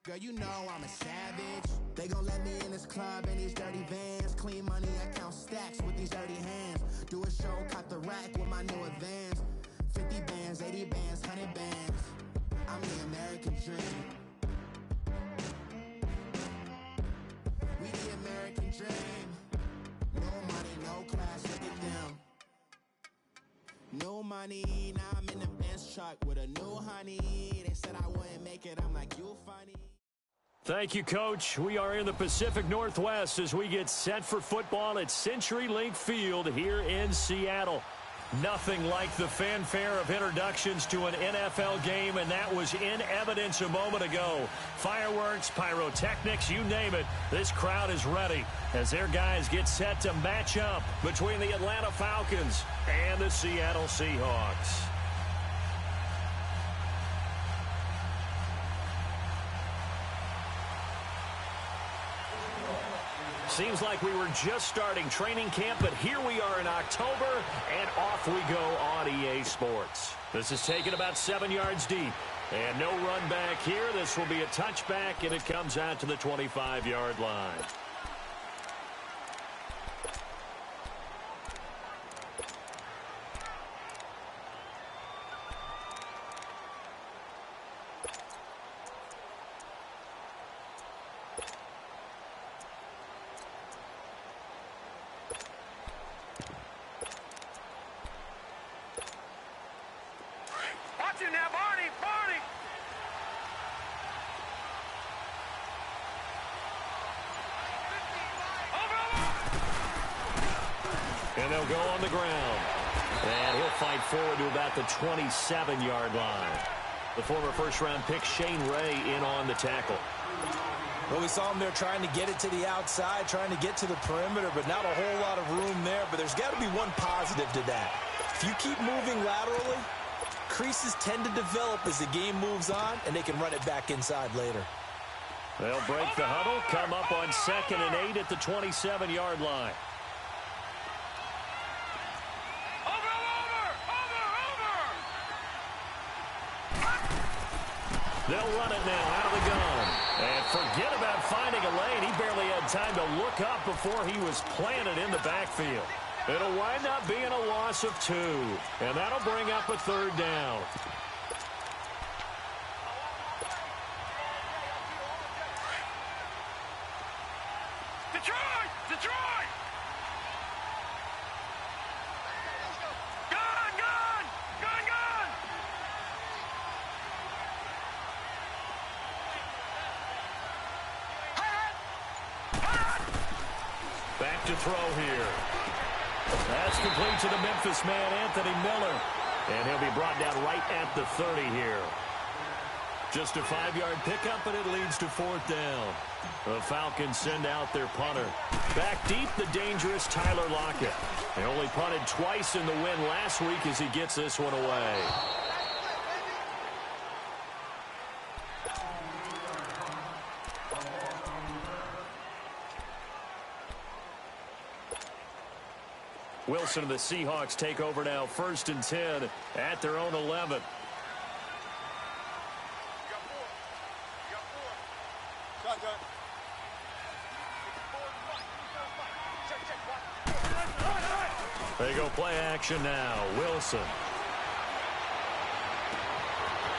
Girl, you know I'm a savage. They gon' let me in this club in these dirty vans. Clean money, I count stacks with these dirty hands. Do a show, cop the rack with my new advance. 50 bands, 80 bands, 100 bands. I'm the American dream. We the American dream. No money, no class, look at them. No money, now I'm in the Benz truck with a new honey. They said I wouldn't make it, I'm like, you funny. Thank you, Coach. We are in the Pacific Northwest as we get set for football at CenturyLink Field here in Seattle. Nothing like the fanfare of introductions to an NFL game, and that was in evidence a moment ago. Fireworks, pyrotechnics, you name it. This crowd is ready as their guys get set to match up between the Atlanta Falcons and the Seattle Seahawks. Seems like we were just starting training camp, but here we are in October, and off we go on EA Sports. This is taken about 7 yards deep, and no run back here. This will be a touchback, and it comes out to the 25-yard line. And they'll go on the ground. And he'll fight forward to about the 27-yard line. The former first-round pick, Shane Ray, in on the tackle. Well, we saw him there trying to get it to the outside, trying to get to the perimeter, but not a whole lot of room there. But there's got to be one positive to that. If you keep moving laterally, creases tend to develop as the game moves on, and they can run it back inside later. They'll break the huddle, come up on 2nd and 8 at the 27-yard line. They'll run it now out of the gun. And forget about finding a lane. He barely had time to look up before he was planted in the backfield. It'll wind up being a loss of 2. And that'll bring up a 3rd down. Detroit! Detroit! Gun! Gun! Gun! Gun! Back to throw here. That's complete to the Memphis man, Anthony Miller. And he'll be brought down right at the 30 here. Just a 5-yard pickup, and it leads to 4th down. The Falcons send out their punter. Back deep, the dangerous Tyler Lockett. They only punted twice in the win last week as he gets this one away. Wilson and the Seahawks take over now, 1st and 10 at their own 11. They go play action now. Wilson.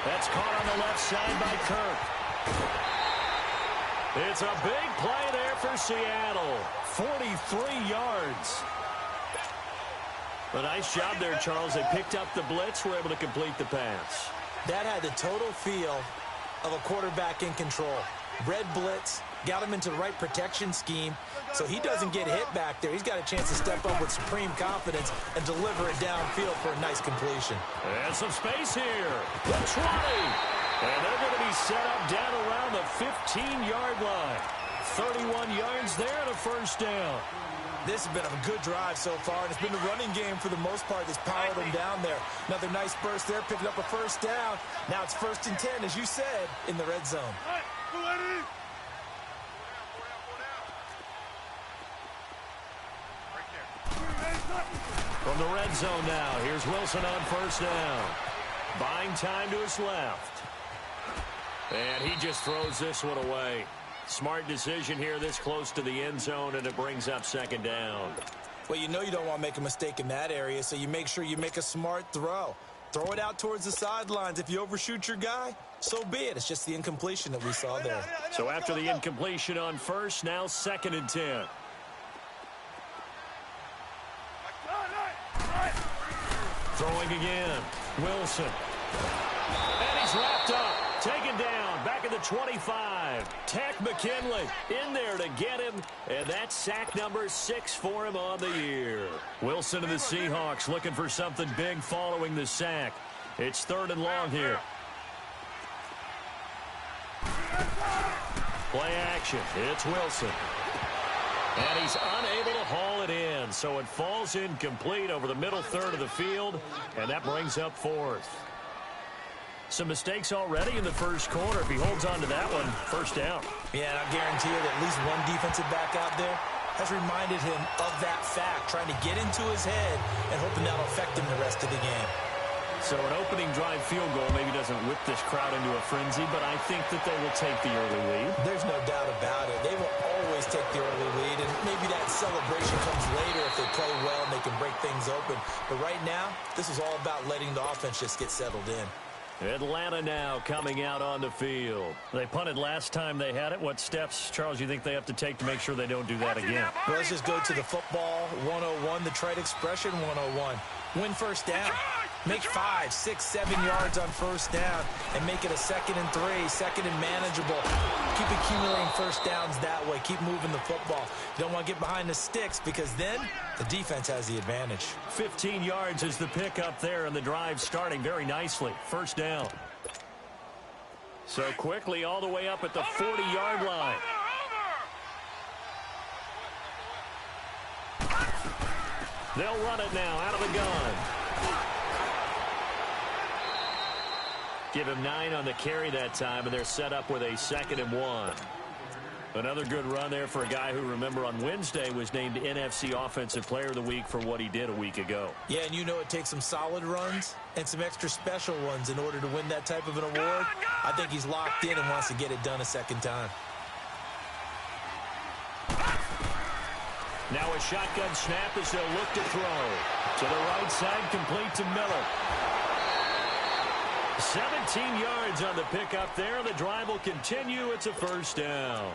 That's caught on the left side by Kirk. It's a big play there for Seattle. 43 yards. A nice job there, Charles. They picked up the blitz, were able to complete the pass. That had the total feel of a quarterback in control. Red blitz, got him into the right protection scheme, so he doesn't get hit back there. He's got a chance to step up with supreme confidence and deliver it downfield for a nice completion. And some space here. The 20. And they're going to be set up down around the 15-yard line. 31 yards there and a 1st down. This has been a good drive so far, and it's been the running game for the most part that's powered them down there. Another nice burst there, picking up a 1st down. Now it's 1st and 10, as you said, in the red zone. From the red zone now, here's Wilson on 1st down. Buying time to his left. And he just throws this one away. Smart decision here this close to the end zone, and it brings up second down. Well, you know you don't want to make a mistake in that area, so you make sure you make a smart throw. Throw it out towards the sidelines. If you overshoot your guy, so be it. It's just the incompletion that we saw there. So after the incompletion on first, now 2nd and 10. Throwing again. Wilson. And he's wrapped up. Taken down. Back at the 25. Tech McKinley in there to get him. And that's sack number 6 for him on the year. Wilson and the Seahawks looking for something big following the sack. It's 3rd and long here. Play action. It's Wilson. And he's unable to haul it in. So it falls incomplete over the middle third of the field. And that brings up 4th. Some mistakes already in the first quarter. If he holds on to that one, first down. Yeah, and I guarantee you that at least one defensive back out there has reminded him of that fact, trying to get into his head and hoping that'll affect him the rest of the game. So an opening drive field goal maybe doesn't whip this crowd into a frenzy, but I think that they will take the early lead. There's no doubt about it. They will always take the early lead, and maybe that celebration comes later if they play well and they can break things open. But right now, this is all about letting the offense just get settled in. Atlanta now coming out on the field. They punted last time they had it. What steps, Charles, you think they have to take to make sure they don't do that again? Well, let's just go to the football 101, the trade expression 101. Win first down. Make 5, 6, 7 yards on first down and make it a 2nd and 3, 2nd and manageable. Keep accumulating first downs that way. Keep moving the football. You don't want to get behind the sticks because then the defense has the advantage. 15 yards is the pickup there, and the drive starting very nicely. First down. So quickly all the way up at the 40-yard line. They'll run it now out of the gun. Give him 9 on the carry that time, and they're set up with a 2nd and 1. Another good run there for a guy who, remember, on Wednesday was named NFC Offensive Player of the Week for what he did a week ago. Yeah, and you know it takes some solid runs and some extra special ones in order to win that type of an award. I think he's locked in and wants to get it done a second time. Now a shotgun snap as they'll look to throw. To the right side, complete to Miller. 17 yards on the pickup there. The drive will continue. It's a first down.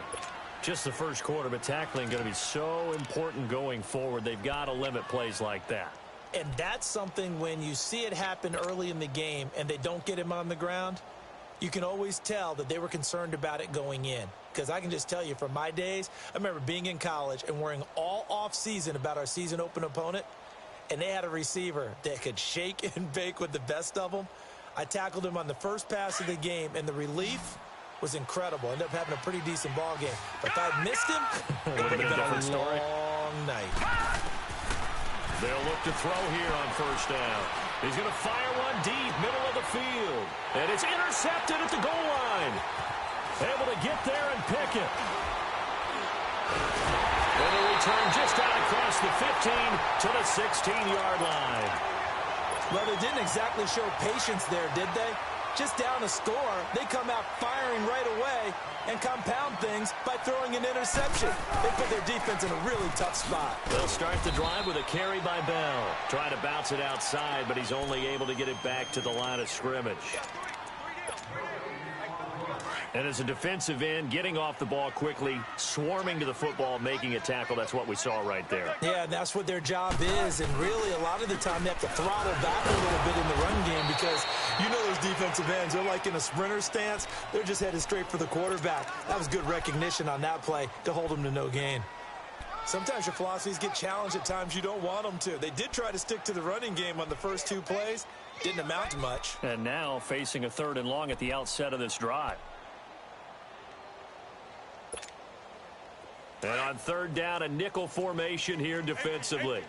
Just the first quarter, but tackling going to be so important going forward. They've got to limit plays like that. And that's something when you see it happen early in the game and they don't get him on the ground, you can always tell that they were concerned about it going in. Because I can just tell you from my days, I remember being in college and worrying all off-season about our season open opponent, and they had a receiver that could shake and bake with the best of them. I tackled him on the first pass of the game, and the relief was incredible. Ended up having a pretty decent ball game. But if I'd missed him, it would have been a long night. They'll look to throw here on first down. He's going to fire one deep, middle of the field. And it's intercepted at the goal line. Able to get there and pick it. And a return just out across the 15 to the 16-yard line. Well, they didn't exactly show patience there, did they? Just down a score, they come out firing right away and compound things by throwing an interception. They put their defense in a really tough spot. They'll start the drive with a carry by Bell. Trying to bounce it outside, but he's only able to get it back to the line of scrimmage. And as a defensive end, getting off the ball quickly, swarming to the football, making a tackle, that's what we saw right there. Yeah, that's what their job is. And really, a lot of the time, they have to throttle back a little bit in the run game because you know those defensive ends, they're like in a sprinter stance. They're just headed straight for the quarterback. That was good recognition on that play to hold them to no gain. Sometimes your philosophies get challenged at times you don't want them to. They did try to stick to the running game on the first 2 plays. Didn't amount to much. And now facing a 3rd and long at the outset of this drive. And on 3rd down, a nickel formation here defensively.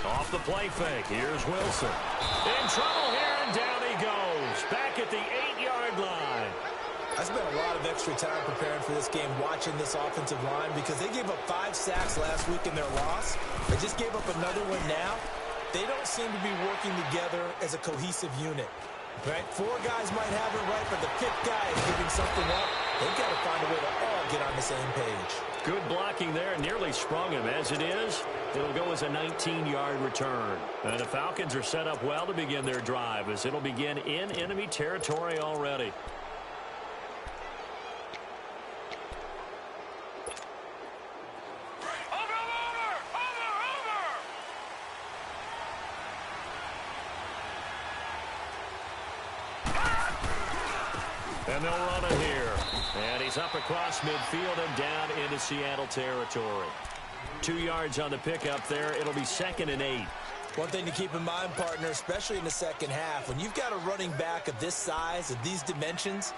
Off the play fake, here's Wilson. In trouble here, and down he goes. Back at the 8-yard line. I spent a lot of extra time preparing for this game watching this offensive line because they gave up 5 sacks last week in their loss. They just gave up another one now. They don't seem to be working together as a cohesive unit. Right? 4 guys might have it right, but the 5th guy is giving something up. They've got to find a way to all get on the same page. Good blocking there. Nearly sprung him. As it is, it'll go as a 19-yard return. And the Falcons are set up well to begin their drive as it'll begin in enemy territory already. And they'll run it here. And he's up across midfield and down into Seattle territory. 2 yards on the pickup there. It'll be 2nd and 8. One thing to keep in mind, partner, especially in the second half, when you've got a running back of this size, of these dimensions,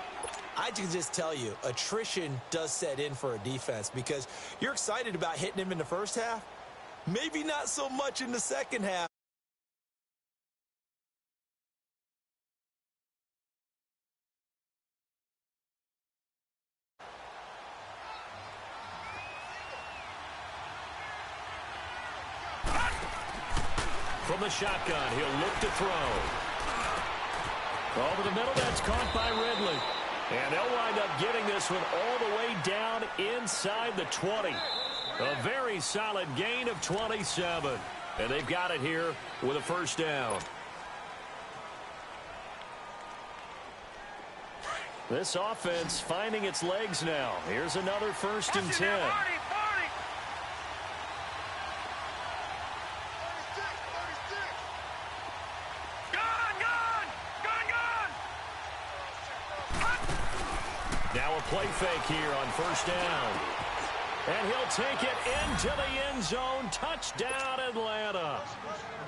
I can just tell you, attrition does set in for a defense because you're excited about hitting him in the first half. Maybe not so much in the second half. From the shotgun, he'll look to throw. Over the middle, that's caught by Ridley. And they'll wind up getting this one all the way down inside the 20. A very solid gain of 27. And they've got it here with a first down. This offense finding its legs now. Here's another 1st and 10. Now a play fake here on first down. And he'll take it into the end zone. Touchdown, Atlanta.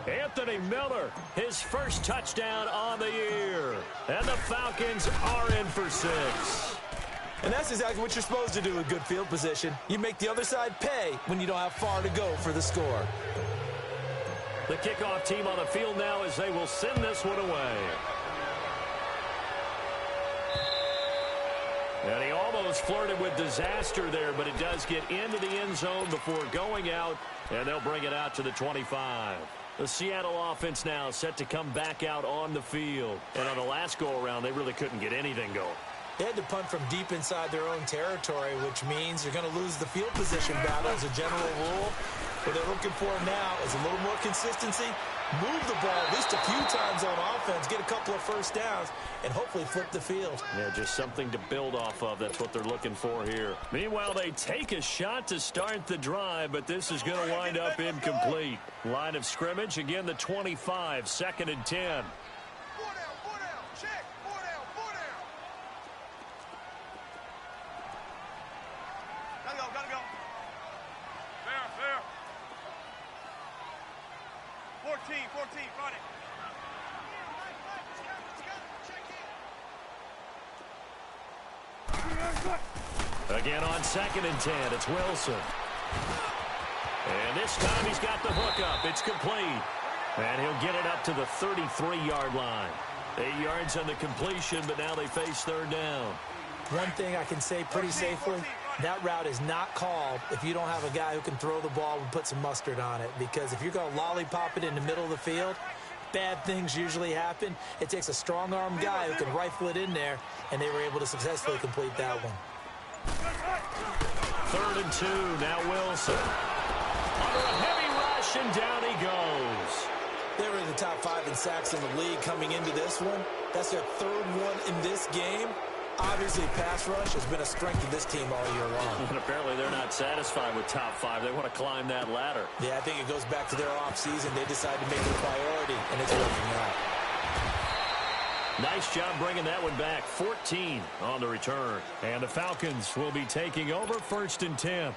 Anthony Miller, his first touchdown on the year. And the Falcons are in for 6. And that's exactly what you're supposed to do with good field position. You make the other side pay when you don't have far to go for the score. The kickoff team on the field now as they will send this one away. And he almost flirted with disaster there, but it does get into the end zone before going out, and they'll bring it out to the 25. The Seattle offense now set to come back out on the field. And on the last go-around, they really couldn't get anything going. They had to punt from deep inside their own territory, which means you're going to lose the field position battle as a general rule. What they're looking for now is a little more consistency, move the ball at least a few times on offense, get a couple of first downs, and hopefully flip the field. Yeah, just something to build off of. That's what they're looking for here. Meanwhile, they take a shot to start the drive, but this is going to wind up incomplete. Line of scrimmage, again, the 25, 2nd and 10. Again on 2nd and 10, it's Wilson. And this time he's got the hook up. It's complete. And he'll get it up to the 33-yard line. 8 yards on the completion, but now they face 3rd down. One thing I can say pretty safely, that route is not called if you don't have a guy who can throw the ball and put some mustard on it. Because if you're going to lollipop it in the middle of the field, bad things usually happen. It takes a strong-arm guy who can rifle it in there, and they were able to successfully complete that one. 3rd and 2, now Wilson. Under a heavy rush, and down he goes. They were in the top 5 in sacks in the league coming into this one. That's their 3rd one in this game. Obviously, pass rush has been a strength of this team all year long. And apparently they're not satisfied with top 5. They want to climb that ladder. Yeah, I think it goes back to their offseason. They decided to make it a priority, and it's working out. Nice job bringing that one back. 14 on the return. And the Falcons will be taking over 1st and 10.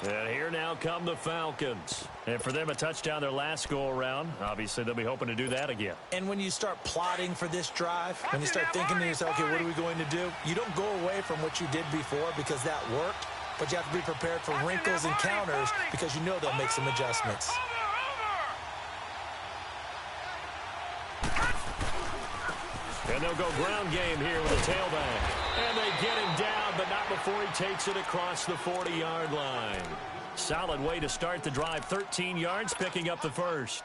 And here now come the Falcons. And for them, a touchdown their last go-around. Obviously, they'll be hoping to do that again. And when you start plotting for this drive, when you start thinking to yourself, okay, what are we going to do? You don't go away from what you did before because that worked. But you have to be prepared for wrinkles and counters because you know they'll make some adjustments. And they'll go ground game here with a tailback. And they get him down, but not before he takes it across the 40-yard line. Solid way to start the drive. 13 yards, picking up the first.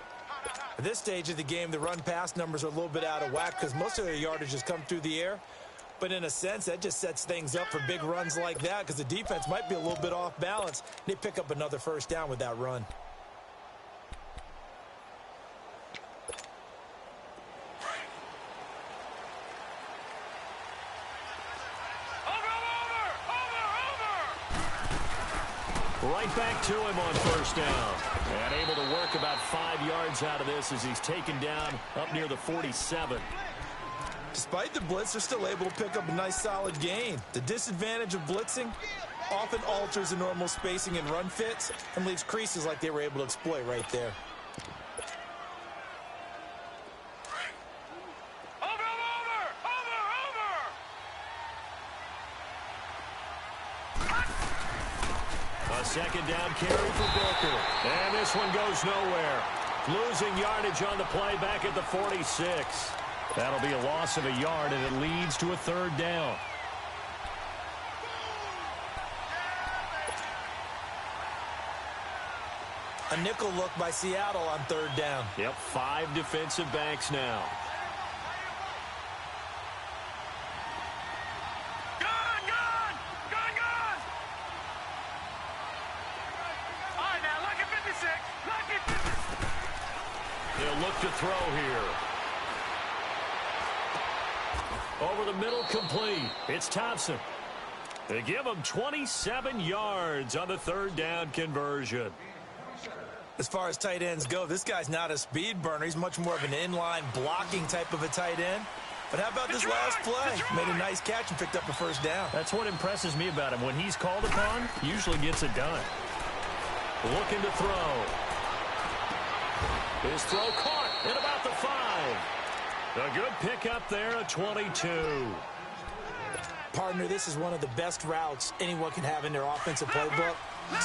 At this stage of the game, the run-pass numbers are a little bit out of whack because most of their yardage has come through the air. But in a sense, that just sets things up for big runs like that because the defense might be a little bit off balance. They pick up another first down with that run. Right back to him on first down. And able to work about 5 yards out of this as he's taken down up near the 47. Despite the blitz, they're still able to pick up a nice solid gain. The disadvantage of blitzing often alters the normal spacing and run fits and leaves creases like they were able to exploit right there. Second down carry for Booker. And this one goes nowhere. Losing yardage on the play back at the 46. That'll be a loss of a yard, and it leads to a third down. A nickel look by Seattle on third down. Yep, 5 defensive backs now. He'll look to throw here. Over the middle, complete. It's Thompson. They give him 27 yards on the third down conversion. As far as tight ends go, this guy's not a speed burner. He's much more of an inline blocking type of a tight end. But how about this last play? Made a nice catch and picked up a first down. That's what impresses me about him. When he's called upon, he usually gets it done. Looking to throw. His throw caught at about the 5. A good pickup there at 22. Partner, this is one of the best routes anyone can have in their offensive playbook.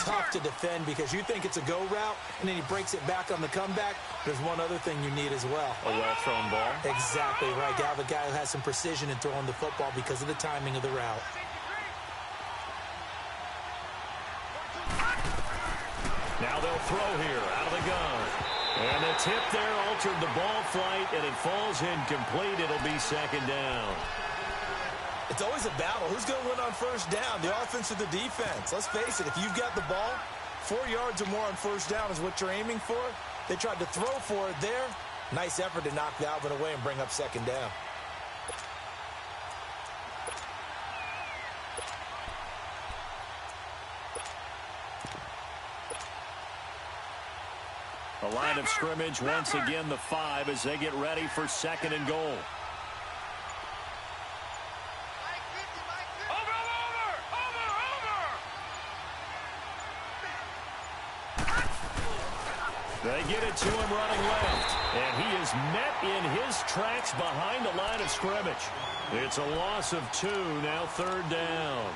Tough to defend because you think it's a go route, and then he breaks it back on the comeback. There's one other thing you need as well. A well-thrown ball. Exactly right. You have a guy who has some precision in throwing the football because of the timing of the route. Now they'll throw here out of the gun. And the tip there altered the ball flight, and it falls incomplete. It'll be second down. It's always a battle. Who's going to win on first down, the offense or the defense? Let's face it, if you've got the ball, 4 yards or more on first down is what you're aiming for. They tried to throw for it there. Nice effort to knock Alvin away and bring up second down. The line of scrimmage once again the 5 as they get ready for second and goal. They get it to him running left. And he is met in his tracks behind the line of scrimmage. It's a loss of 2, now third down.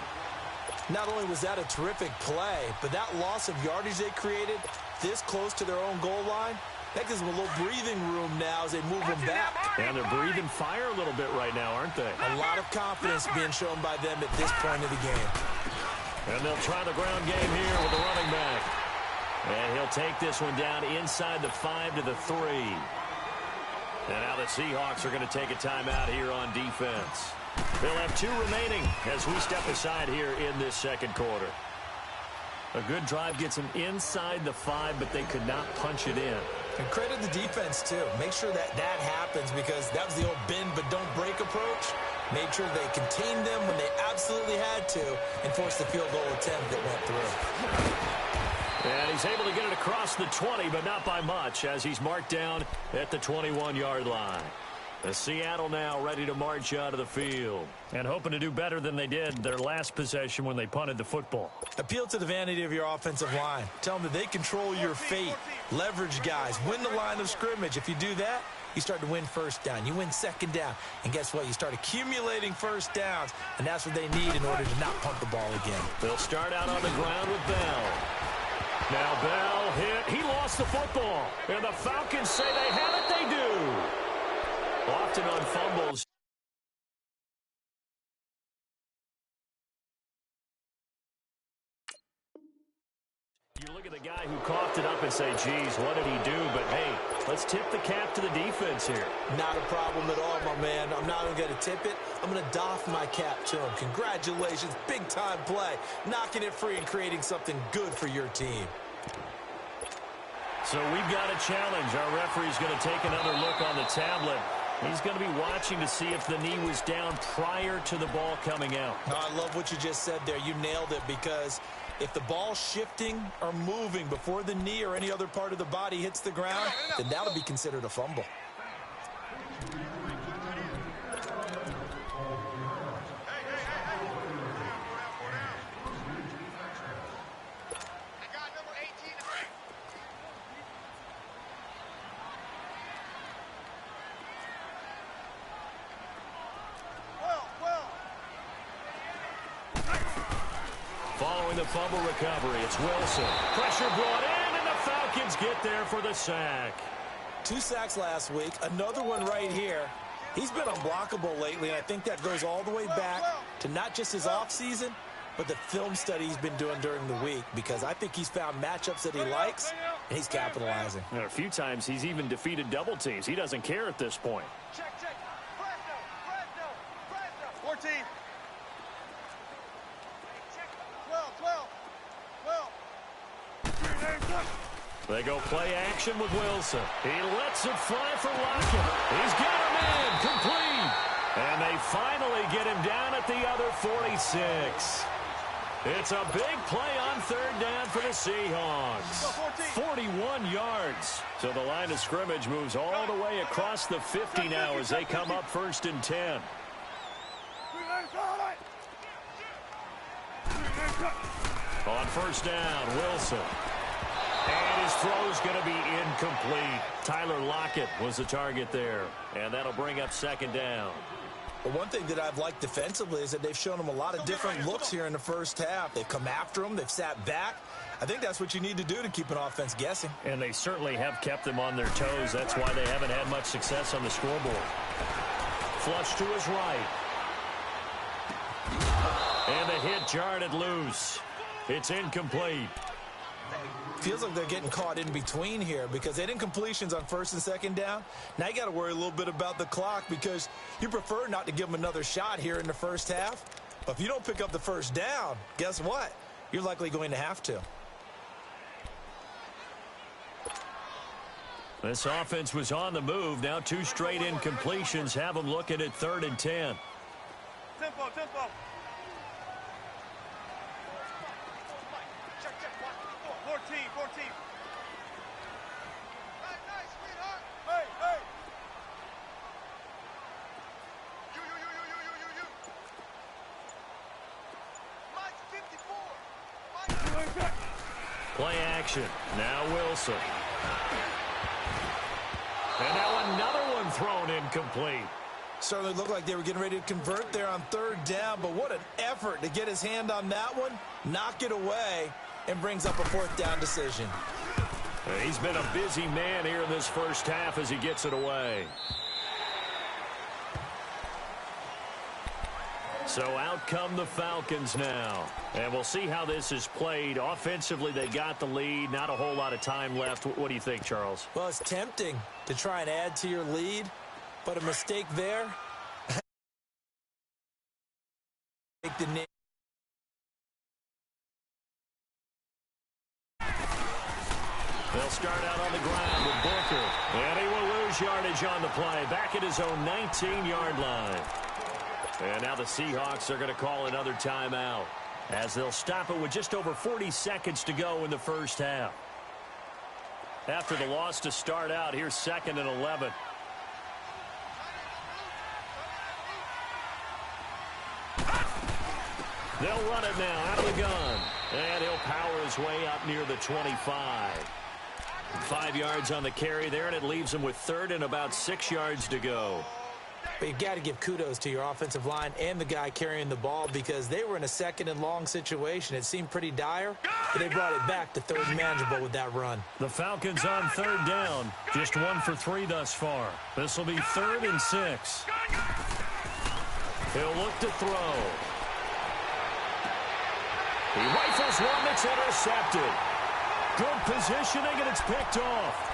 Not only was that a terrific play, but that loss of yardage they created this close to their own goal line, that gives them a little breathing room now as they move them back. And they're breathing fire a little bit right now, aren't they? A lot of confidence being shown by them at this point of the game. And they'll try the ground game here with the running back. And he'll take this one down inside the 5 to the 3. And now the Seahawks are going to take a timeout here on defense. They'll have 2 remaining as we step aside here in this second quarter. A good drive gets them inside the 5, but they could not punch it in. And credit the defense, too. Make sure that happens because that was the old bend but don't break approach. Made sure they contained them when they absolutely had to and forced the field goal attempt that went through. And he's able to get it across the 20, but not by much as he's marked down at the 21-yard line. The Seattle now ready to march out of the field and hoping to do better than they did their last possession when they punted the football. Appeal to the vanity of your offensive line. Tell them that they control your fate. Leverage guys. Win the line of scrimmage. If you do that, you start to win first down. You win second down. And guess what? You start accumulating first downs, and that's what they need in order to not punt the ball again. They'll start out on the ground with Bell. Now Bell hit. He lost the football. And the Falcons say they have it. They do. Often on fumbles. guy who coughed it up and say, geez, what did he do? But, hey, let's tip the cap to the defense here. Not a problem at all, my man. I'm not even going to tip it. I'm going to doff my cap to him. Congratulations. Big-time play. Knocking it free and creating something good for your team. So we've got a challenge. Our referee's going to take another look on the tablet. He's going to be watching to see if the knee was down prior to the ball coming out. I love what you just said there. You nailed it, because if the ball's shifting or moving before the knee or any other part of the body hits the ground, then that'll be considered a fumble. Following the fumble recovery, it's Wilson. Pressure brought in, and the Falcons get there for the sack. 2 sacks last week, another one right here. He's been unblockable lately, and I think that goes all the way back to not just his offseason, but the film study he's been doing during the week, because I think he's found matchups that he likes, and he's capitalizing. And a few times he's even defeated double teams. He doesn't care at this point. Check. Fresno. 14. 12. They go play action with Wilson. He lets it fly for Lockett. He's got him in, complete. And they finally get him down at the other 46. It's a big play on third down for the Seahawks. 41 yards. So the line of scrimmage moves all the way across the 50 now as they come up 1st and 10. On 1st down, Wilson. And his throw's going to be incomplete. Tyler Lockett was the target there. And that'll bring up 2nd down. Well, one thing that I've liked defensively is that they've shown him a lot of different looks here in the first half. They've come after him. They've sat back. I think that's what you need to do to keep an offense guessing. And they certainly have kept them on their toes. That's why they haven't had much success on the scoreboard. Flush to his right. And the hit jarred it loose. It's incomplete. Feels like they're getting caught in between here, because they had incompletions on 1st and 2nd down. Now you got to worry a little bit about the clock, because you prefer not to give them another shot here in the first half. But if you don't pick up the 1st down, guess what? You're likely going to have to. This offense was on the move. Now 2 straight incompletions have them looking at 3rd and 10. Tempo. Check. 14. Nice, sweetheart. Hey. You. Mine's 54. Play action. Now Wilson. And now another one thrown incomplete. Certainly looked like they were getting ready to convert there on 3rd down, but what an effort to get his hand on that one, knock it away, and brings up a 4th down decision. He's been a busy man here in this first half as he gets it away. So out come the Falcons now. And we'll see how this is played. Offensively, they got the lead. Not a whole lot of time left. What do you think, Charles? Well, it's tempting to try and add to your lead, but a mistake there. They'll start out on the ground with Booker. And he will lose yardage on the play. Back at his own 19-yard line. And now the Seahawks are going to call another timeout, as they'll stop it with just over 40 seconds to go in the first half. After the loss to start out, here's 2nd and 11. They'll run it now out of the gun. And he'll power his way up near the 25. 5 yards on the carry there, and it leaves him with 3rd and about 6 yards to go. But you've got to give kudos to your offensive line and the guy carrying the ball, because they were in a 2nd and long situation. It seemed pretty dire, but they brought it back to 3rd and manageable with that run. The Falcons on 3rd down. Just 1 for 3 thus far. This will be 3rd and 6. He'll look to throw. He rifles one that's intercepted. Good positioning, and it's picked off.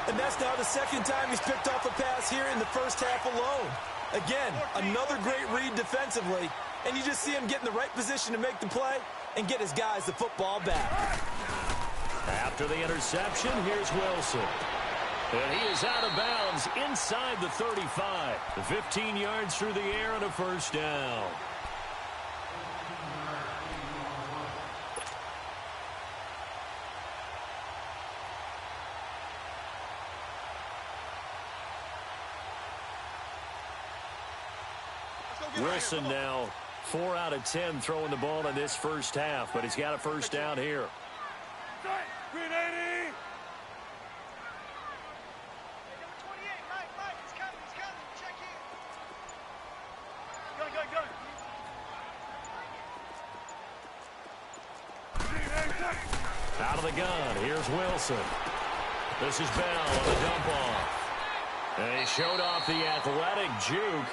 And that's now the second time he's picked off a pass here in the first half alone. Again, another great read defensively, and you just see him get in the right position to make the play and get his guys the football back. After the interception, here's Wilson. And he is out of bounds inside the 35. 15 yards through the air and a first down. Wilson now 4 out of 10 throwing the ball in this first half, but he's got a first down here. Green 80. Out of the gun, here's Wilson. This is Bell on the dump off. And he showed off the athletic juke.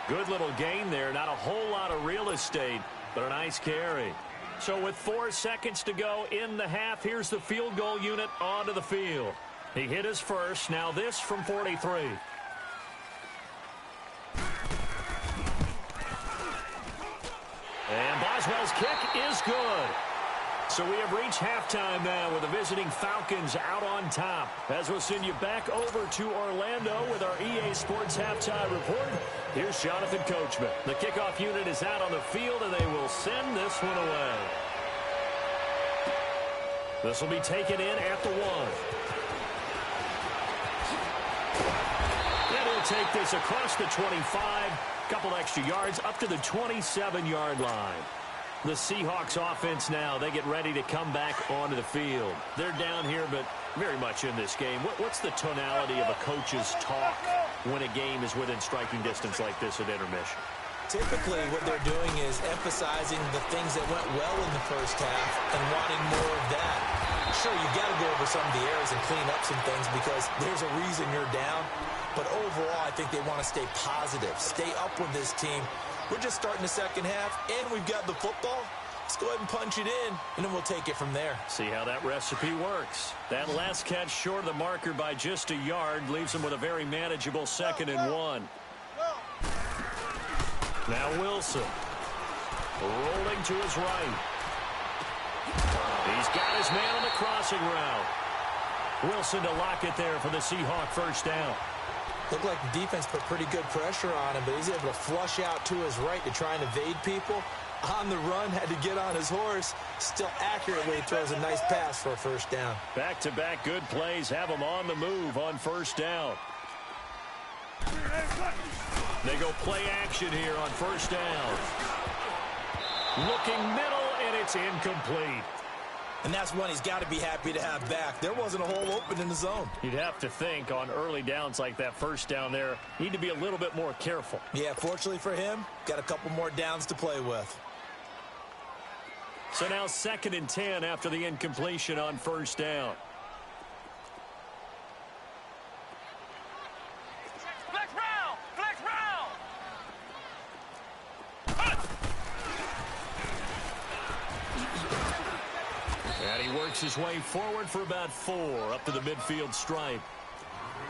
Good little gain there. Not a whole lot of real estate, but a nice carry. So with 4 seconds to go in the half, here's the field goal unit onto the field. He hit his first. Now this from 43. And Boswell's kick is good. So we have reached halftime now with the visiting Falcons out on top. As we'll send you back over to Orlando with our EA Sports Halftime Report. Here's Jonathan Coachman. The kickoff unit is out on the field, and they will send this one away. This will be taken in at the 1. And he'll take this across the 25. Couple extra yards up to the 27-yard line. The Seahawks offense now, they get ready to come back onto the field. They're down here, but very much in this game. What's the tonality of a coach's talk when a game is within striking distance like this at intermission? Typically, what they're doing is emphasizing the things that went well in the first half and wanting more of that. Sure, you've got to go over some of the errors and clean up some things because there's a reason you're down. But overall, I think they want to stay positive, stay up with this team. We're just starting the second half, and we've got the football. Let's go ahead and punch it in, and then we'll take it from there. See how that recipe works. That last catch short of the marker by just a yard leaves them with a very manageable 2nd and 1. Now Wilson. Rolling to his right. He's got his man on the crossing route. Wilson to lock it there for the Seahawk first down. Looked like the defense put pretty good pressure on him, but he's able to flush out to his right to try and evade people. On the run, had to get on his horse. Still accurately throws a nice pass for a first down. Back-to-back good plays have him on the move on first down. They go play action here on first down. Looking middle, and it's incomplete. And that's one he's got to be happy to have back. There wasn't a hole open in the zone. You'd have to think on early downs like that first down there, need to be a little bit more careful. Yeah, fortunately for him, got a couple more downs to play with. So now 2nd and 10 after the incompletion on first down. And he works his way forward for about 4 up to the midfield stripe.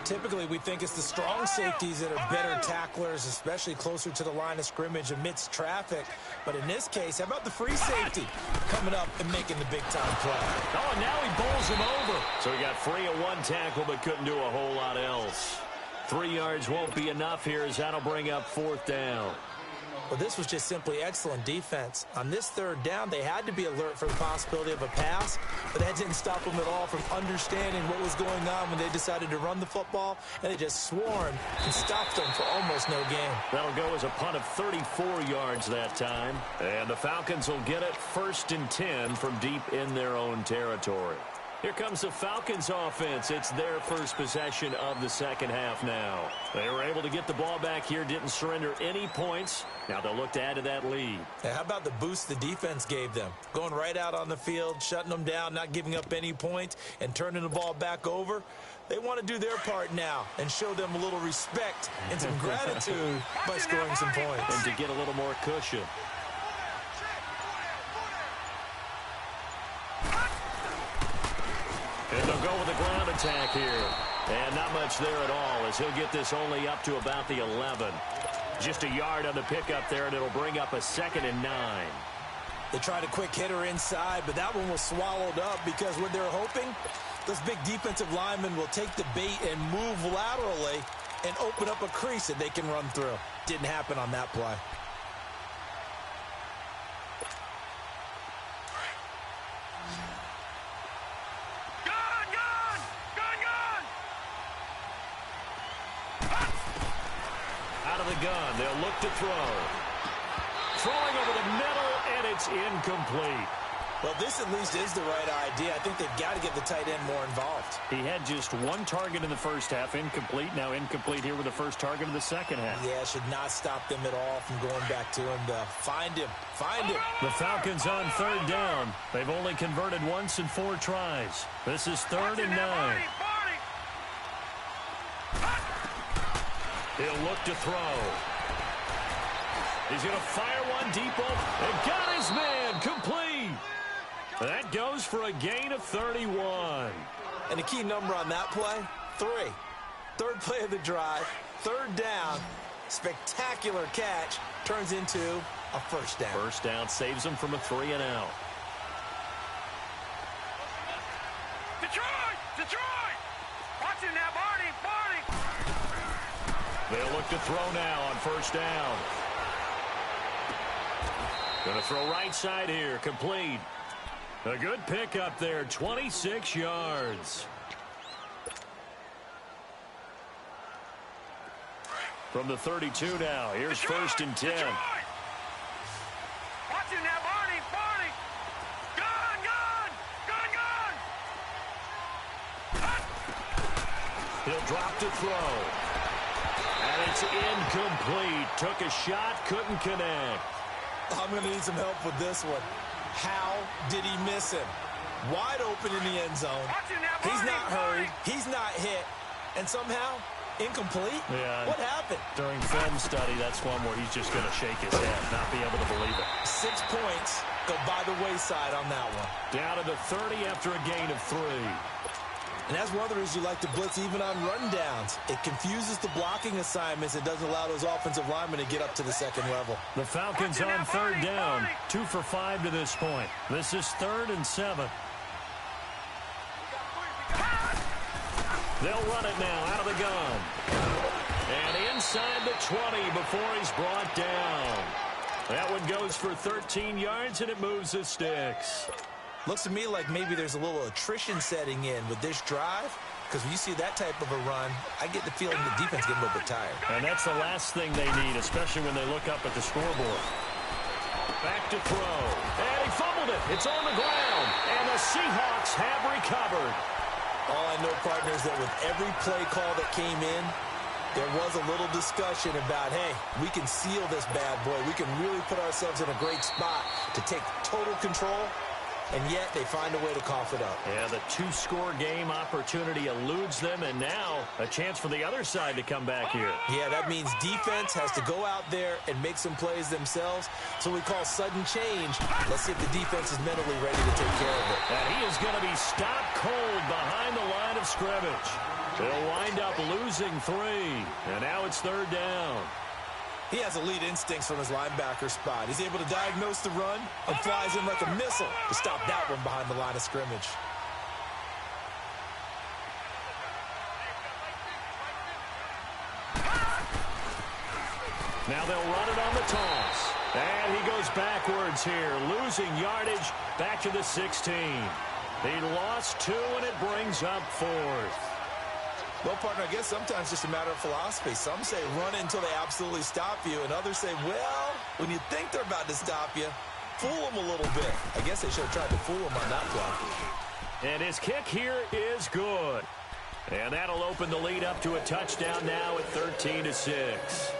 Typically, we think it's the strong safeties that are better tacklers, especially closer to the line of scrimmage amidst traffic. But in this case, how about the free safety coming up and making the big-time play? Oh, and now he bowls him over. So he got free of 1 tackle but couldn't do a whole lot else. 3 yards won't be enough here as that'll bring up 4th down. Well, this was just simply excellent defense. On this 3rd down, they had to be alert for the possibility of a pass, but that didn't stop them at all from understanding what was going on when they decided to run the football, and they just swarmed and stopped them for almost no gain. That'll go as a punt of 34 yards that time, and the Falcons will get it 1st and 10 from deep in their own territory. Here comes the Falcons offense. It's their first possession of the second half now. They were able to get the ball back here, didn't surrender any points. Now they'll look to add to that lead. Now, how about the boost the defense gave them? Going right out on the field, shutting them down, not giving up any points, and turning the ball back over. They want to do their part now and show them a little respect and some gratitude by scoring some points. And to get a little more cushion. attack here. And not much there at all as he'll get this only up to about the 11. Just a yard on the pickup there, and it'll bring up a 2nd and 9. They tried a quick hitter inside, but that one was swallowed up because what they're hoping, those big defensive linemen will take the bait and move laterally and open up a crease that they can run through. Didn't happen on that play. Out of the gun, they'll look to throw. Throwing over the middle, and it's incomplete. Well, this at least is the right idea. I think they've got to get the tight end more involved. He had just one target in the first half, incomplete. Now incomplete here with the first target of the second half. Yeah, should not stop them at all from going back to him to find him. Find him. The Falcons on 3rd down. They've only converted once in 4 tries. This is 3rd and 9. He'll look to throw. He's going to fire one deep open. And got his man complete. That goes for a gain of 31. And the key number on that play, 3. 3rd play of the drive, 3rd down, spectacular catch, turns into a 1st down. 1st down saves him from a 3-and-out. Detroit! Watch him now, Barney! They'll look to throw now on 1st down. Going to throw right side here, complete. A good pickup there, 26 yards. From the 32 now, here's Detroit! 1st and 10. Detroit! Watch him now, Barney! Gun! He'll drop to throw. And it's incomplete. Took a shot, couldn't connect. I'm going to need some help with this one. How did he miss him? Wide open in the end zone. He's not hurried. He's not hit. And somehow, incomplete? Yeah. What happened? During film study, that's one where he's just going to shake his head, not be able to believe it. 6 points go by the wayside on that one. Down to the 30 after a gain of 3. And that's one of the reasons you like to blitz even on rundowns. It confuses the blocking assignments. It doesn't allow those offensive linemen to get up to the 2nd level. The Falcons on 3rd down. 2 for 5 to this point. This is 3rd and 7. They'll run it now out of the gun. And inside the 20 before he's brought down. That one goes for 13 yards, and it moves the sticks. Looks to me like maybe there's a little attrition setting in with this drive, because when you see that type of a run, I get the feeling the defense getting a little bit tired. And that's the last thing they need, especially when they look up at the scoreboard. Back to throw. And he fumbled it. It's on the ground. And the Seahawks have recovered. All I know, partners, that with every play call that came in, there was a little discussion about, hey, we can seal this bad boy. We can really put ourselves in a great spot to take total control. And yet they find a way to cough it up. Yeah, the 2-score game opportunity eludes them, and now a chance for the other side to come back here. Yeah, that means defense has to go out there and make some plays themselves. So we call sudden change. Let's see if the defense is mentally ready to take care of it. And he is going to be stopped cold behind the line of scrimmage. They'll wind up losing 3, and now it's 3rd down. He has elite instincts from his linebacker spot. He's able to diagnose the run and flies in like a missile to stop that one behind the line of scrimmage. Now they'll run it on the toss. And he goes backwards here, losing yardage back to the 16. He lost 2, and it brings up 4th. Well, partner, I guess sometimes it's just a matter of philosophy. Some say run it until they absolutely stop you, and others say, well, when you think they're about to stop you, fool them a little bit. I guess they should have tried to fool them on that play. And his kick here is good. And that'll open the lead up to a touchdown now at 13-6.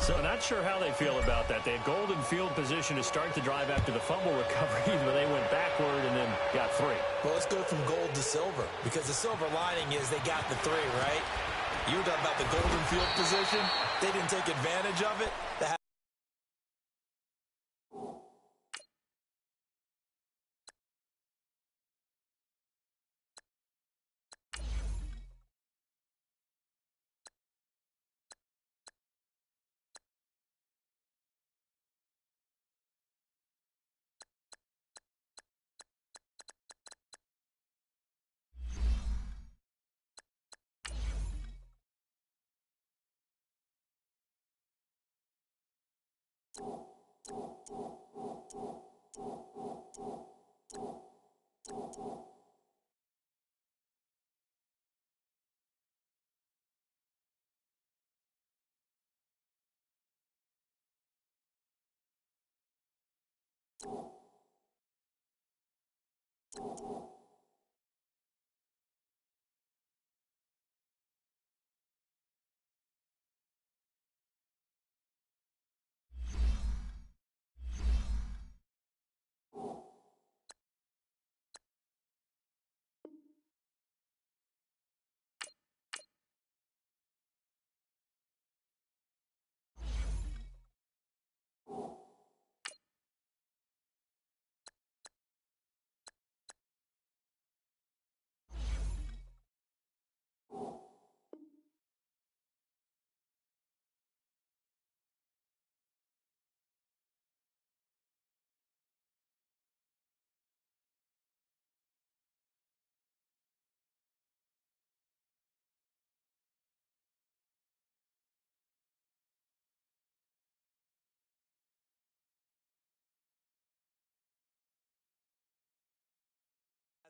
So not sure how they feel about that. They had golden field position to start the drive after the fumble recovery, but they went backward and then got 3. Well, let's go from gold to silver, because the silver lining is they got the 3, right? You were talking about the golden field position. They didn't take advantage of it.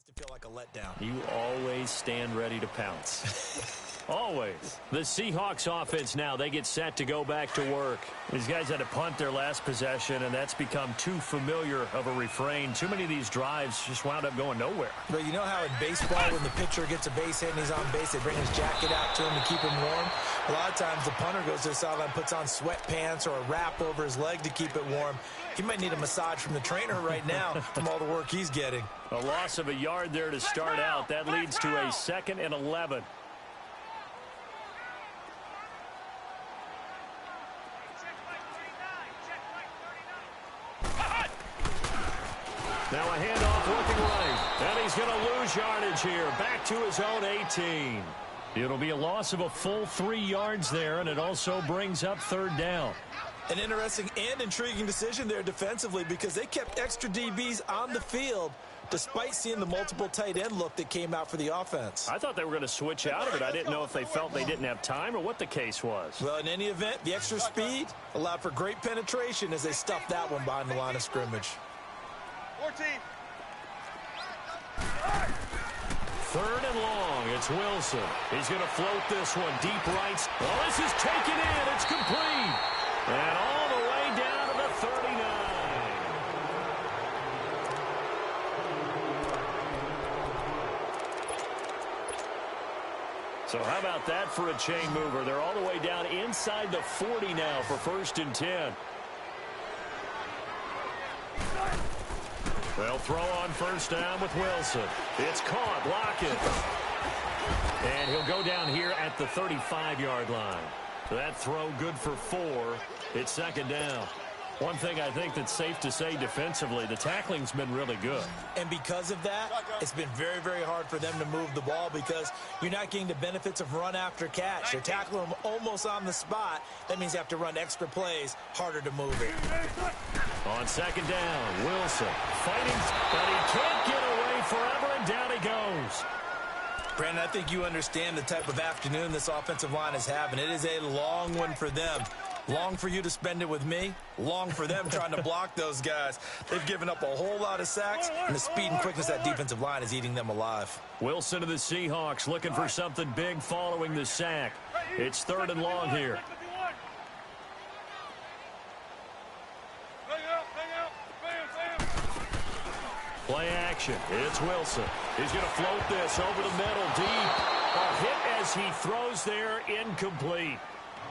To feel like a letdown. You always stand ready to pounce. Always. The Seahawks offense now, they get set to go back to work. These guys had to punt their last possession, and that's become too familiar of a refrain. Too many of these drives just wound up going nowhere. But you know how in baseball, when the pitcher gets a base hit and he's on base, they bring his jacket out to him to keep him warm? A lot of times the punter goes to the sideline, puts on sweatpants or a wrap over his leg to keep it warm. He might need a massage from the trainer right now from all the work he's getting. A loss of a yard there to start out. That leads to a 2nd and 11. Now a handoff looking right. And he's going to lose yardage here. Back to his own 18. It'll be a loss of a full 3 yards there, and it also brings up 3rd down. An interesting and intriguing decision there defensively because they kept extra DBs on the field despite seeing the multiple tight end look that came out for the offense. I thought they were going to switch out of it. I didn't know if they felt they didn't have time or what the case was. Well, in any event, the extra speed allowed for great penetration as they stuffed that one behind the line of scrimmage. 14. 3rd and long. It's Wilson. He's going to float this one deep right. Well, this is taken in. It's complete. And all the way down to the 39. So how about that for a chain mover? They're all the way down inside the 40 now for 1st and 10. They'll throw on 1st down with Wilson. It's caught. Lockett. And he'll go down here at the 35-yard line. That throw good for 4. It's 2nd down. One thing I think that's safe to say defensively, the tackling's been really good. And because of that, it's been very, very hard for them to move the ball because you're not getting the benefits of run after catch. They're tackling them almost on the spot. That means you have to run extra plays, harder to move it. On 2nd down, Wilson fighting, but he can't get away forever, and down he goes. Brandon, I think you understand the type of afternoon this offensive line is having. It is a long one for them. Long for you to spend it with me. Long for them trying to block those guys. They've given up a whole lot of sacks, and the speed and quickness of that defensive line is eating them alive. Wilson of the Seahawks looking for something big following the sack. It's 3rd and long here. Play action. It's Wilson. He's going to float this over the middle deep. A hit as he throws there, incomplete.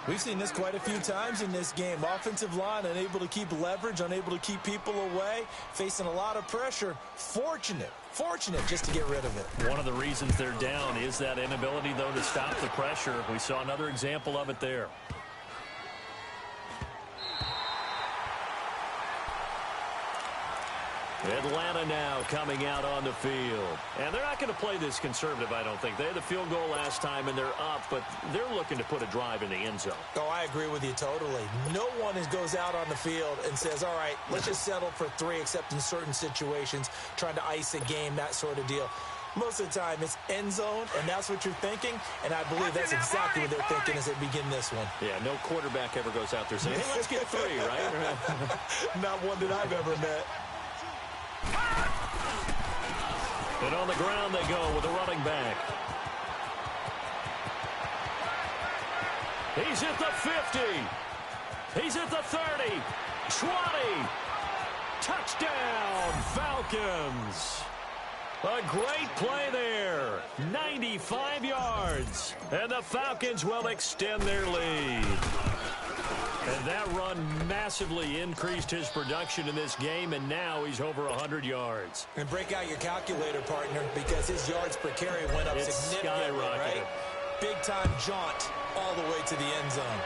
We've seen this quite a few times in this game. Offensive line unable to keep leverage, unable to keep people away, facing a lot of pressure. Fortunate just to get rid of it. One of the reasons they're down is that inability, though, to stop the pressure. We saw another example of it there. Atlanta now coming out on the field. And they're not going to play this conservative, I don't think. They had the field goal last time, and they're up, but they're looking to put a drive in the end zone. Oh, I agree with you totally. No one goes out on the field and says, all right, let's just settle for 3, except in certain situations, trying to ice a game, that sort of deal. Most of the time, it's end zone, and that's what you're thinking, and I believe that's exactly what they're thinking as they begin this one. Yeah, no quarterback ever goes out there saying, hey, let's get 3, right? Not one that I've ever met. And on the ground they go with the running back. He's at the 50. He's at the 30. 20. Touchdown, Falcons. A great play there. 95 yards. And the Falcons will extend their lead. And that run massively increased his production in this game, and now he's over 100 yards. And break out your calculator, partner, because his yards per carry went up significantly, right? Big-time jaunt all the way to the end zone.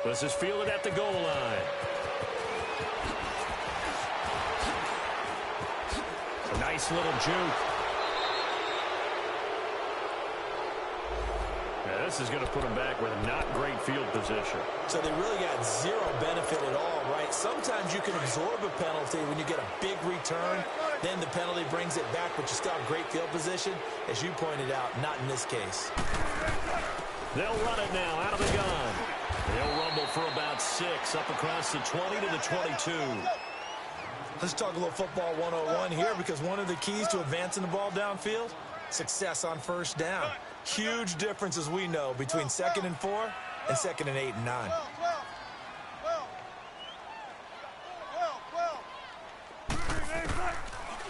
This is fielded at the goal line. A nice little juke. Now, this is going to put him back with not great field position. So they really got zero benefit at all, right? Sometimes you can absorb a penalty when you get a big return. Then the penalty brings it back, but you still have great field position. As you pointed out, not in this case. They'll run it now out of the gun. They'll rumble for about 6 up across the 20 to the 22. Let's talk a little football 101 here, because one of the keys to advancing the ball downfield, success on first down. Huge difference, as we know, between 2nd and 4 and 2nd and 8 and 9.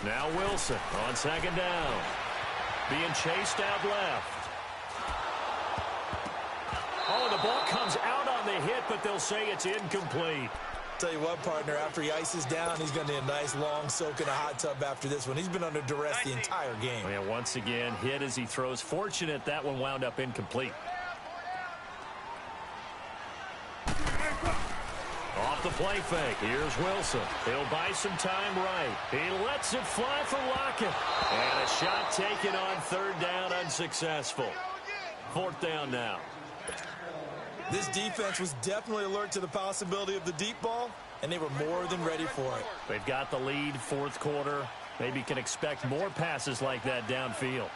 Now Wilson on 2nd down. Being chased out left. Oh, the ball comes out on the hit, but they'll say it's incomplete. Tell you what, partner, after he ices down, he's going to need a nice long soak in a hot tub after this one. He's been under duress the entire game. And once again, hit as he throws. Fortunate that one wound up incomplete. Off the play fake. Here's Wilson. He'll buy some time right. He lets it fly for Lockett. And a shot taken on 3rd down, unsuccessful. 4th down now. This defense was definitely alert to the possibility of the deep ball, and they were more than ready for it. They've got the lead, 4th quarter. Maybe can expect more passes like that downfield.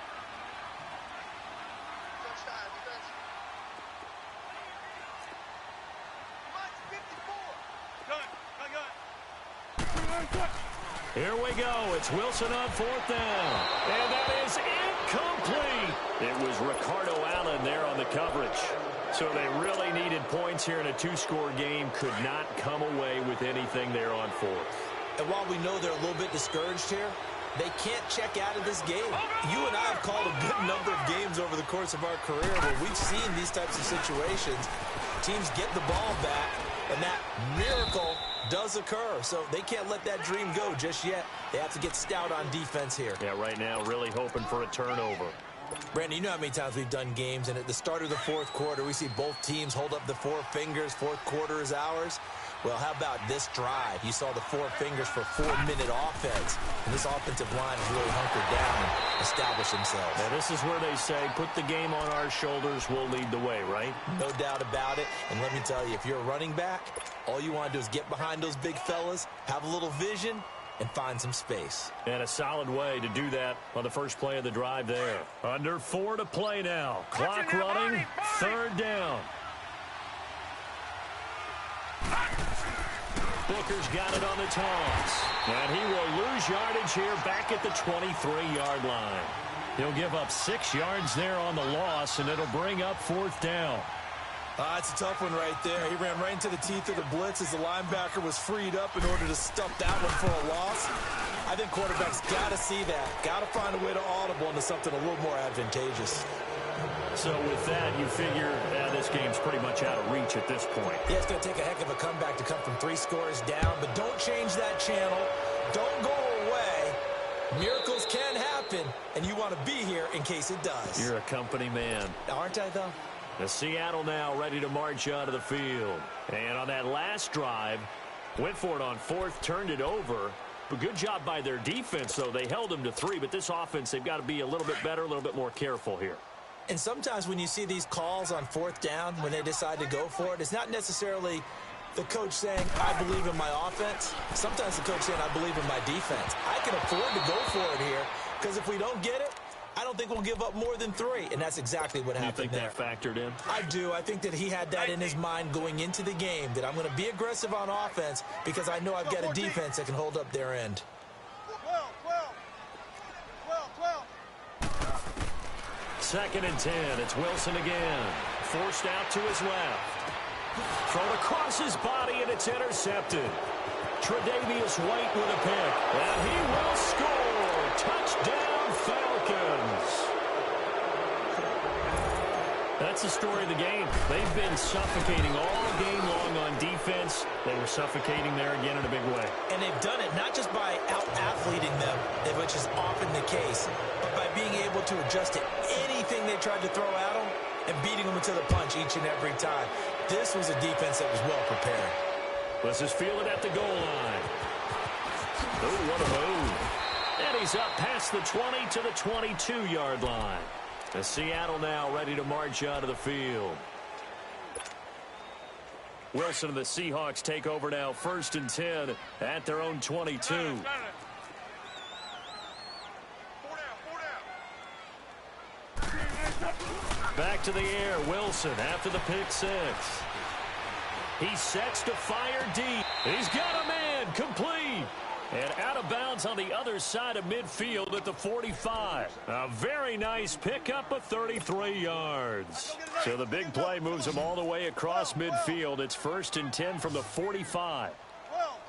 Here we go. It's Wilson on 4th down. And that is incomplete. It was Ricardo Allen there on the coverage. So they really needed points here in a 2-score game. Could not come away with anything there on 4th. And while we know they're a little bit discouraged here, they can't check out of this game. You and I have called a good number of games over the course of our career where we've seen these types of situations. Teams get the ball back, and that miracle does occur. So they can't let that dream go just yet. They have to get stout on defense here. Yeah, right now really hoping for a turnover. Brandon, you know how many times we've done games, and at the start of the 4th quarter, we see both teams hold up the 4 fingers. 4th quarter is ours. Well, how about this drive? You saw the 4 fingers for 4-minute offense, and this offensive line has really hunkered down and established themselves. Now, this is where they say, put the game on our shoulders, we'll lead the way, right? No doubt about it. And let me tell you, if you're a running back, all you want to do is get behind those big fellas, have a little vision, and find some space. And a solid way to do that on the first play of the drive there. Under 4 to play now. Clock running. 3rd down. Booker's got it on the toss. And he will lose yardage here back at the 23-yard line. He'll give up 6 yards there on the loss, and it'll bring up 4th down. It's a tough one right there. He ran right into the teeth of the blitz as the linebacker was freed up in order to stuff that one for a loss. I think quarterbacks got to see that. Got to find a way to audible into something a little more advantageous. So with that, you figure this game's pretty much out of reach at this point. Yeah, it's going to take a heck of a comeback to come from 3 scores down, but don't change that channel. Don't go away. Miracles can happen, and you want to be here in case it does. You're a company man. Aren't I, though? The Seattle now ready to march onto the field. And on that last drive, went for it on 4th, turned it over. But good job by their defense, though. They held them to 3, but this offense, they've got to be a little bit better, a little bit more careful here. And sometimes when you see these calls on 4th down, when they decide to go for it, it's not necessarily the coach saying, I believe in my offense. Sometimes the coach saying, I believe in my defense. I can afford to go for it here Because if we don't get it, I don't think we'll give up more than 3, and that's exactly what happened there. You think that factored in? I do. I think that he had that in his mind going into the game, that I'm going to be aggressive on offense because I know I've got a defense that can hold up their end. 2nd and 10. It's Wilson again. Forced out to his left. Thrown across his body, and it's intercepted. Tre'Davious White with a pick. And he will score. Touchdown, Falcons. That's the story of the game. They've been suffocating all game long on defense. They were suffocating there again in a big way. And they've done it not just by out-athleting them, which is often the case, but by being able to adjust to anything they tried to throw at them and beating them into the punch each and every time. This was a defense that was well prepared. This is fielded at the goal line. Oh, what a move. And he's up past the 20 to the 22-yard line. The Seattle now ready to march out of the field. Wilson and the Seahawks take over now, 1st and 10 at their own 22. Back to the air, Wilson after the pick 6. He sets to fire deep. He's got a man, complete. And out of bounds on the other side of midfield at the 45. A very nice pickup of 33 yards. So the big play moves him all the way across midfield. It's 1st and 10 from the 45.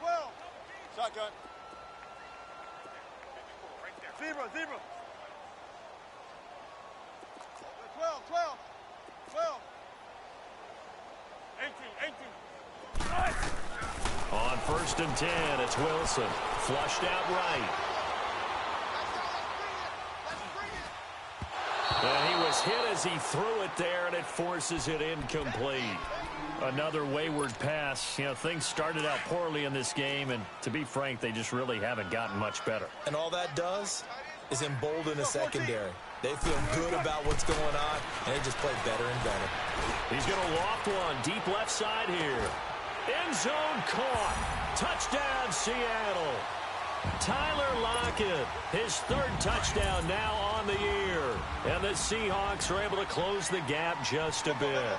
12. Shotgun. Zebra. 12. 18. On 1st and 10, it's Wilson. Flushed out right. And he was hit as he threw it there, and it forces it incomplete. Another wayward pass. You know, things started out poorly in this game, and to be frank, they just really haven't gotten much better. And all that does is embolden a secondary. They feel good about what's going on, and they just play better and better. He's going to loft one deep left side here. End zone caught. Touchdown, Seattle. Tyler Lockett, his 3rd touchdown now on the year. And the Seahawks are able to close the gap just a bit.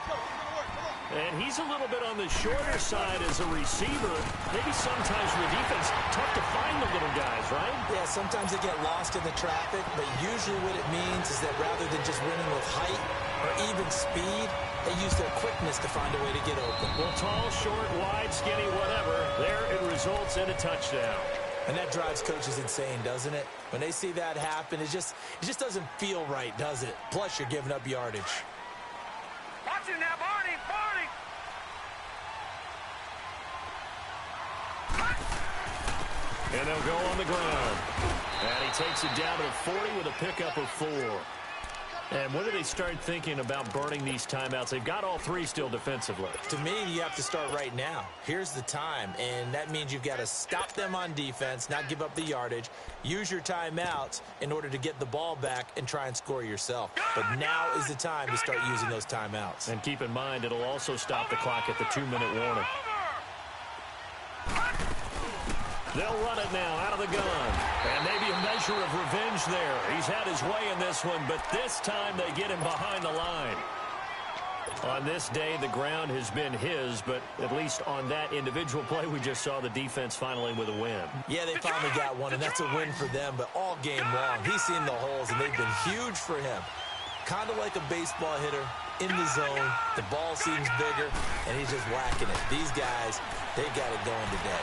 And he's a little bit on the shorter side as a receiver. Maybe sometimes for the defense, tough to find the little guys, right? Yeah, sometimes they get lost in the traffic, but usually what it means is that rather than just winning with height or even speed, they use their quickness to find a way to get open. Well, tall, short, wide, skinny, whatever, there it results in a touchdown. And that drives coaches insane, doesn't it? When they see that happen, it just doesn't feel right, does it? Plus, you're giving up yardage. Watch it now, Barney. And they'll go on the ground. And he takes it down to the 40 with a pickup of 4. And when do they start thinking about burning these timeouts? They've got all 3 still defensively. To me, you have to start right now. Here's the time, and that means you've got to stop them on defense, not give up the yardage, use your timeouts in order to get the ball back and try and score yourself. But now is the time to start using those timeouts. And keep in mind, it'll also stop the clock at the 2-minute warning. They'll run it now out of the gun. And maybe a measure of revenge there. He's had his way in this one, but this time they get him behind the line. On this day, the ground has been his, but at least on that individual play, we just saw the defense finally with a win. Yeah, they finally got one, and that's a win for them, but all game long, he's seen the holes, and they've been huge for him. Kind of like a baseball hitter in the zone. The ball seems bigger, and he's just whacking it. These guys, they got it going today.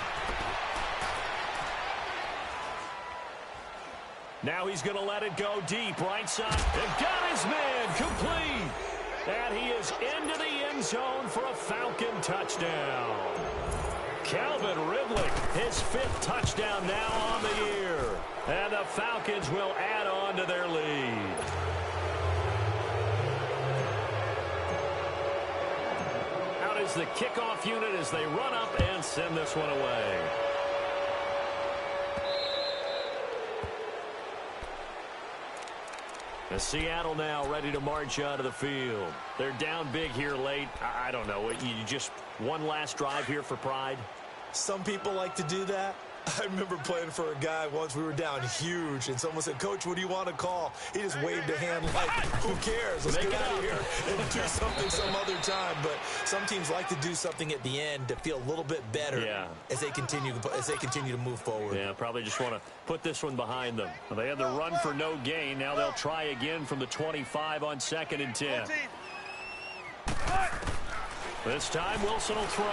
Now he's going to let it go deep, right side. And got his man, complete. And he is into the end zone for a Falcon touchdown. Calvin Ridley, his 5th touchdown now on the year. And the Falcons will add on to their lead. Out is the kickoff unit as they run up and send this one away. Seattle now ready to march out of the field. They're down big here late. I don't know. You just one last drive here for pride? Some people like to do that. I remember playing for a guy once. We were down huge, and someone said, "Coach, what do you want to call?" He just waved a hand like, "Who cares? Let's get out of here and do something some other time." But some teams like to do something at the end to feel a little bit better as they continue to move forward. Yeah, probably just want to put this one behind them. They had the run for no gain. Now they'll try again from the 25 on 2nd and 10. This time Wilson will throw.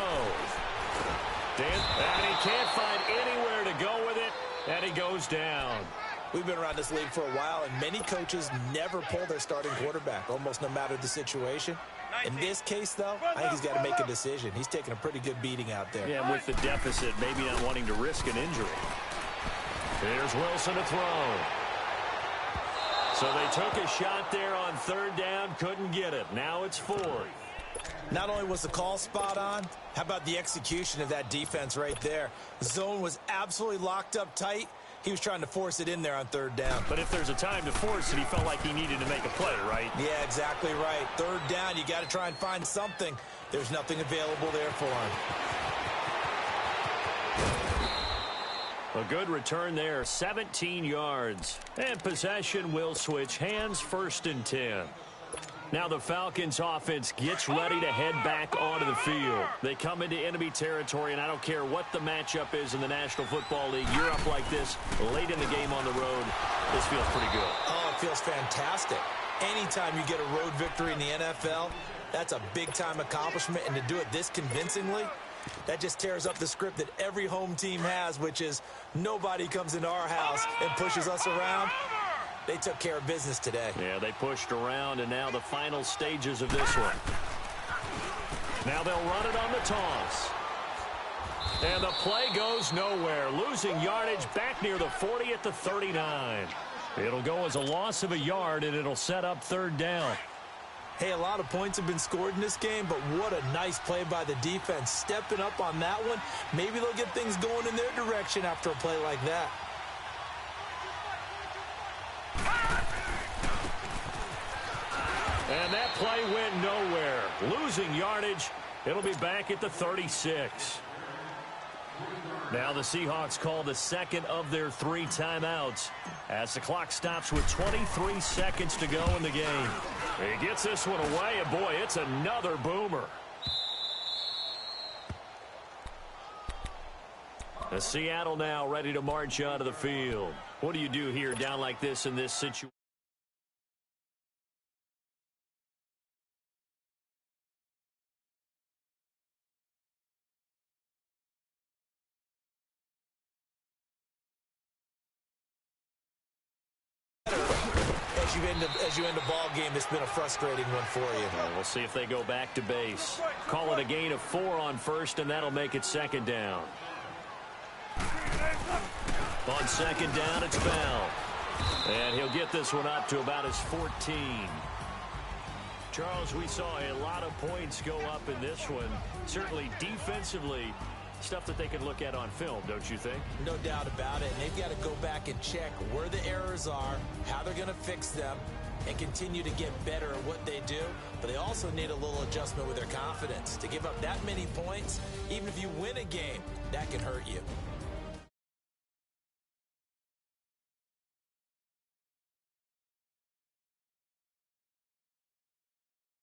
And he can't find anywhere to go with it, and he goes down. We've been around this league for a while, and many coaches never pull their starting quarterback, almost no matter the situation. In this case, though, I think he's got to make a decision. He's taking a pretty good beating out there. Yeah, with the deficit, maybe not wanting to risk an injury. Here's Wilson to throw. So they took a shot there on 3rd down, couldn't get it. Now it's 4th. Not only was the call spot on, how about the execution of that defense right there? The zone was absolutely locked up tight. He was trying to force it in there on 3rd down. But if there's a time to force it, he felt like he needed to make a play, right? Yeah, exactly right. 3rd down, you got to try and find something. There's nothing available there for him. A good return there, 17 yards. And possession will switch hands, 1st and 10. Now the Falcons offense gets ready to head back onto the field. They come into enemy territory, and I don't care what the matchup is in the National Football League. You're up like this late in the game on the road. This feels pretty good. Oh, it feels fantastic. Anytime you get a road victory in the NFL, that's a big-time accomplishment, and to do it this convincingly, that just tears up the script that every home team has, which is nobody comes into our house and pushes us around. They took care of business today. Yeah, they pushed around, and now the final stages of this one. Now they'll run it on the toss. And the play goes nowhere. Losing yardage back near the 40 at the 39. It'll go as a loss of a yard, and it'll set up 3rd down. Hey, a lot of points have been scored in this game, but what a nice play by the defense. Stepping up on that one. Maybe they'll get things going in their direction after a play like that. And that play went nowhere. Losing yardage. It'll be back at the 36. Now the Seahawks call the 2nd of their 3 timeouts as the clock stops with 23 seconds to go in the game. He gets this one away, and boy, it's another boomer. The Seattle now ready to march onto the field. What do you do here down like this in this situation? As you end a ball game, it's been a frustrating one for you. We'll see if they go back to base. Call it a gain of 4 on 1st, and that'll make it 2nd down. On 2nd down, it's Bell. And he'll get this one up to about his 14. Charles, we saw a lot of points go up in this one. Certainly defensively, stuff that they can look at on film, don't you think? No doubt about it. And they've got to go back and check where the errors are, how they're going to fix them, and continue to get better at what they do. But they also need a little adjustment with their confidence. To give up that many points, even if you win a game, that can hurt you.